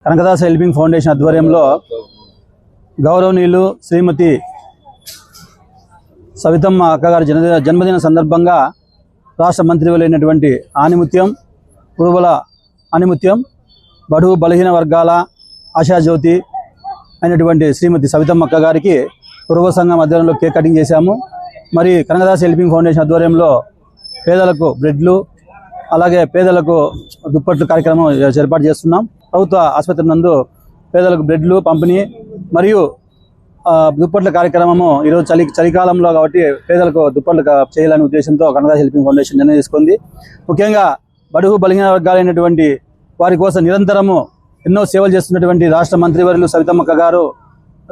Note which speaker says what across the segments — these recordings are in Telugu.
Speaker 1: కనకదాస హెల్పింగ్ ఫౌండేషన్ ఆధ్వర్యంలో గౌరవనీయులు శ్రీమతి సవితమ్మ అక్కగారి జన్మదిన సందర్భంగా రాష్ట్ర మంత్రివర్యులైనటువంటి ఆనిముత్యం పురువల ఆనిముత్యం బడుగు బలహీన వర్గాల ఆశాజ్యోతి అయినటువంటి శ్రీమతి సవితమ్మ అక్కగారికి పురువ సంఘం ఆధ్వర్యంలో కేక్ కటింగ్ చేశాము. మరి కనకదాస హెల్పింగ్ ఫౌండేషన్ ఆధ్వర్యంలో పేదలకు బ్రెడ్లు అలాగే పేదలకు దుప్పట్లు కార్యక్రమం ఏర్పాటు చేస్తున్నాం. ప్రభుత్వ ఆసుపత్రి నందు పేదలకు బ్రెడ్లు పంపిణీ మరియు దుప్పట్ల కార్యక్రమము ఈరోజు చలికాలంలో కాబట్టి పేదలకు దుప్పట్లు చేయాలనే ఉద్దేశంతో కనకదాస హెల్పింగ్ ఫౌండేషన్ నిర్ణయం తీసుకుంది. ముఖ్యంగా బడుగు బలహీన వర్గాలైనటువంటి వారి కోసం నిరంతరము ఎన్నో సేవలు చేస్తున్నటువంటి రాష్ట్ర మంత్రివర్యులు సవితమ్మ గారు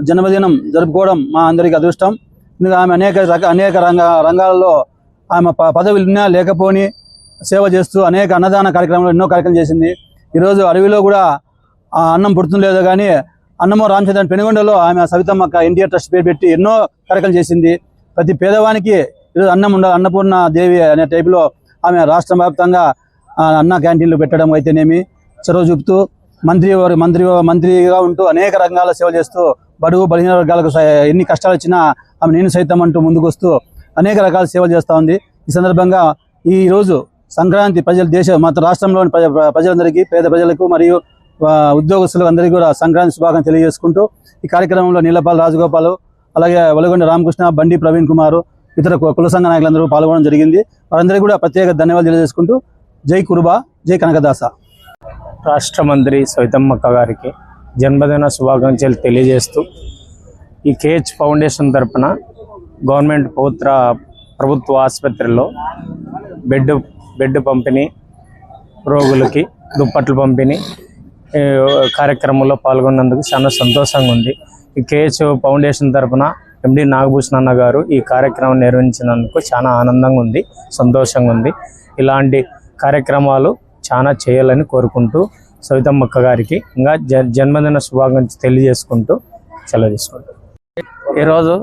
Speaker 1: జన్మదినం జరుపుకోవడం మా అందరికీ అదృష్టం. ఆమె అనేక రంగాలలో ఆమె పదవులు ఉన్నా లేకపోని సేవ చేస్తూ అనేక అన్నదాన కార్యక్రమాలు ఎన్నో కార్యక్రమం చేసింది. ఈరోజు అడవిలో కూడా అన్నం పుడుతుండలేదు కానీ అన్నమో రామచంద్ర పెనుగొండలో ఆమె సవితమ్మ ఎన్టీఆర్ ట్రస్ట్ పేరు పెట్టి ఎన్నో కార్యక్రమాలు చేసింది. ప్రతి పేదవానికి ఈరోజు అన్నం ఉండాలి, అన్నపూర్ణ దేవి అనే టైపులో ఆమె రాష్ట్ర వ్యాప్తంగా అన్న క్యాంటీన్లు పెట్టడం అయితేనేమి చొరవ చూపుతూ మంత్రిగా ఉంటూ అనేక రంగాల సేవ చేస్తూ బడుగు బలహీన వర్గాలకు ఎన్ని కష్టాలు వచ్చినా ఆమె నేను సైతం అంటూ ముందుకు వస్తూ అనేక రకాల సేవలు చేస్తూ ఉంది. ఈ సందర్భంగా ఈరోజు సంక్రాంతి మొత్తం రాష్ట్రంలోని ప్రజలందరికీ పేద ప్రజలకు మరియు ఉద్యోగస్తులకు అందరికీ కూడా సంక్రాంతి శుభాకాంక్షలు తెలియజేసుకుంటూ ఈ కార్యక్రమంలో నీలపాల్ రాజగోపాల్ అలాగే వలగొండ రామకృష్ణ బండి ప్రవీణ్ కుమార్ ఇతర కుల సంఘ నాయకులందరూ పాల్గొనడం జరిగింది. వారందరికీ కూడా ప్రత్యేక ధన్యవాదాలు తెలియజేసుకుంటూ జై కురుబా జై కనకదాస.
Speaker 2: రాష్ట్ర మంత్రి సవితమ్మ గారికి జన్మదిన శుభాకాంక్షలు తెలియజేస్తూ ఈ కేహెచ్ ఫౌండేషన్ తరపున గవర్నమెంట్ ప్రభుత్వ ఆసుపత్రిలో బెడ్ పంపిణీ, రోగులకి దుప్పట్లు పంపిణీ కార్యక్రమంలో పాల్గొన్నందుకు చాలా సంతోషంగా ఉంది. ఈ కేహెచ్ ఫౌండేషన్ తరపున ఎండి నాగభూషణ్ అన్న గారు ఈ కార్యక్రమం నిర్వహించినందుకు చాలా ఆనందంగా ఉంది, సంతోషంగా ఉంది. ఇలాంటి కార్యక్రమాలు చాలా చేయాలని కోరుకుంటూ సవితమ్మ గారికి ఇంకా జన్మదిన శుభాకాంక్షలు తెలియజేసుకుంటూ సెలవు తీసుకుంటాం.
Speaker 3: ఈరోజు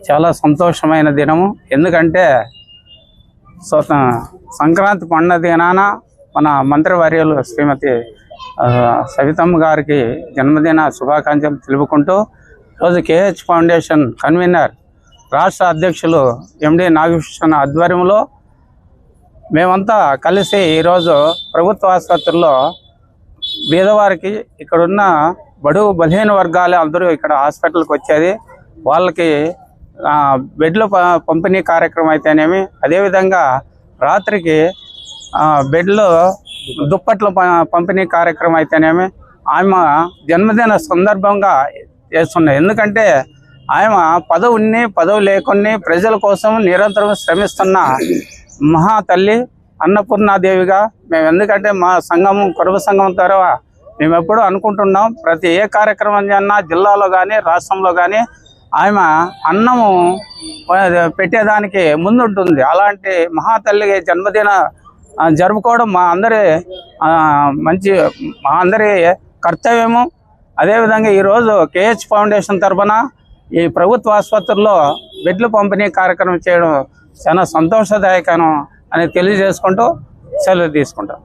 Speaker 3: చాలా సంతోషమైన దినము. ఎందుకంటే సంక్రాంతి పండుగ దినాన మన మంత్రివర్యులు శ్రీమతి సవితమ్మ గారికి జన్మదిన శుభాకాంక్షలు తెలుపుకుంటూ ఈరోజు కేహెచ్ ఫౌండేషన్ కన్వీనర్ రాష్ట్ర అధ్యక్షులు ఎండి నాగభూషణ్ ఆధ్వర్యంలో మేమంతా కలిసి ఈరోజు ప్రభుత్వ ఆసుపత్రిలో పేదవారికి ఇక్కడున్న బడుగు బలహీన వర్గాలు అందరూ ఇక్కడ హాస్పిటల్కి వచ్చేది, వాళ్ళకి బెడ్లు పంపిణీ కార్యక్రమం అయితేనేమి, అదేవిధంగా రాత్రికి బెడ్లు దుప్పట్లు పంపిణీ కార్యక్రమం అయితేనేమి ఆమె జన్మదిన సందర్భంగా చేస్తున్నాయి. ఎందుకంటే ఆమె పదవి లేకుని ప్రజల కోసం నిరంతరం శ్రమిస్తున్న మహా తల్లి అన్నపూర్ణాదేవిగా మేము, ఎందుకంటే మా సంఘము కురుబ సంఘం ద్వారా మేము ఎప్పుడూ అనుకుంటున్నాం ప్రతి ఏ కార్యక్రమం చేసినా జిల్లాలో కానీ రాష్ట్రంలో కానీ ఆమె అన్నము పెట్టేదానికి ముందుంటుంది. అలాంటి మహాతల్లి జన్మదిన జరుపుకోవడం మా అందరి కర్తవ్యము. అదేవిధంగా ఈరోజు కేహెచ్ ఫౌండేషన్ తరఫున ఈ ప్రభుత్వ ఆసుపత్రుల్లో బెడ్లు పంపిణీ కార్యక్రమం చేయడం చాలా సంతోషదాయకం అని తెలియజేసుకుంటూ సెలవు తీసుకుంటాం.